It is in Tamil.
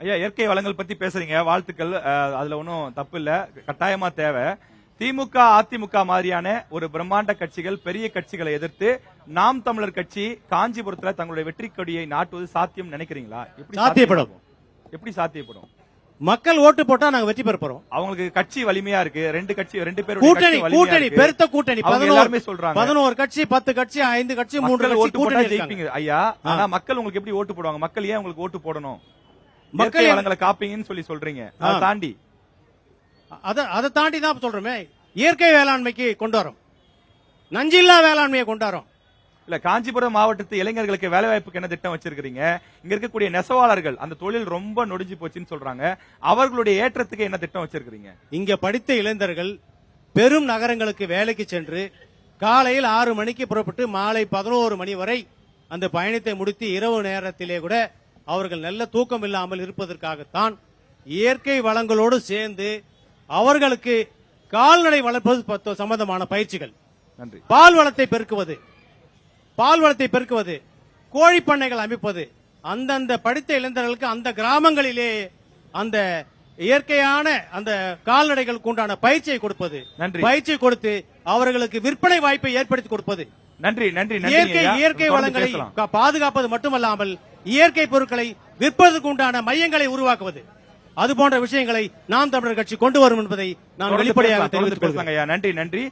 ஐயா, இயற்கை வளங்கள் பத்தி பேசுறீங்க, வாழ்த்துக்கள். அதுல ஒன்னும் தப்பு இல்ல, கட்டாயமா தேவை. திமுக, அதிமுக மாதிரியான ஒரு பிரம்மாண்ட கட்சிகள், பெரிய கட்சிகளை எதிர்த்து நாம் தமிழர் கட்சி காஞ்சிபுரத்துல தங்களுடைய வெற்றி கொடியை நாட்டுவது சாத்தியம் நினைக்கிறீங்களா? சாத்தியப்படும். எப்படி சாத்தியப்படும்? மக்கள் ஓட்டு போட்டா நாங்க வெற்றி பெற போறோம். அவங்களுக்கு கட்சி வலிமையா இருக்கு, ரெண்டு பேரும் கூட்டணி பெருத்த கூட்டணி, எல்லாருமே சொல்றாங்க 11 கட்சி, 10 கட்சி, 5 கட்சி, 3 கட்சி ஓட்டு போட்டா ஜெயிப்பீங்க ஐயா. ஆனா மக்கள் உங்களுக்கு எப்படி ஓட்டு போடுவாங்க? மக்கள் ஏன் உங்களுக்கு ஓட்டு போடணும்? மக்கள் வளங்களை காப்பீங்கன்னு சொல்றீங்க, அதை தாண்டி அதை தாண்டி தான் சொல்றோமே, இயற்கை வேளாண்மைக்கு கொண்டு வரோம், நஞ்சில்லா வேளாண்மையை கொண்டு வரோம். இல்ல, காஞ்சிபுரம் மாவட்டத்து இளைஞர்களுக்கு வேலை வாய்ப்புக்கு என்ன திட்டம் வச்சிருக்கீங்க? இங்க இருக்கக்கூடிய நெசவாளர்கள் அந்த தொழில் ரொம்ப நொடிஞ்சு போச்சுன்னு சொல்றாங்க, அவர்களுடைய ஏற்றத்துக்கு என்ன திட்டம் வச்சிருக்கீங்க? இங்க படித்த இளைஞர்கள் பெரும் நகரங்களுக்கு வேலைக்கு சென்று காலையில் 6 மணிக்கு புறப்பட்டு மாலை 11 மணி வரை அந்த பயணத்தை முடித்து இரவு நேரத்திலே கூட அவர்கள் நல்ல தூக்கம் இல்லாமல் இருப்பதற்காகத்தான் இயற்கை வளங்களோடு சேர்ந்து அவர்களுக்கு கால்நடை வளர்ப்பது சம்பந்தமான பயிற்சிகள், நன்றி, பால் வளத்தை பெருக்குவது, கோழி பண்ணைகள் அமைப்பது, அந்தந்த படித்த இளைஞர்களுக்கு அந்த கிராமங்களிலே அந்த இயற்கையான அந்த கால்நடைகளுக்கு உண்டான பயிற்சியை கொடுப்பது, பயிற்சி கொடுத்து அவர்களுக்கு விற்பனை வாய்ப்பை ஏற்படுத்தி கொடுப்பது. நன்றி நன்றி. இயற்கை வளங்களை பாதுகாப்பது மட்டுமல்லாமல் இயற்கை பொருட்களை விற்பதற்கு உண்டான மையங்களை உருவாக்குவது, அது போன்ற விஷயங்களை நாம் தமிழர் கட்சி கொண்டு வரும் என்பதை நான் வெளிப்படையாக தெரிவித்துக் கொள்கிறேன். நன்றி நன்றி.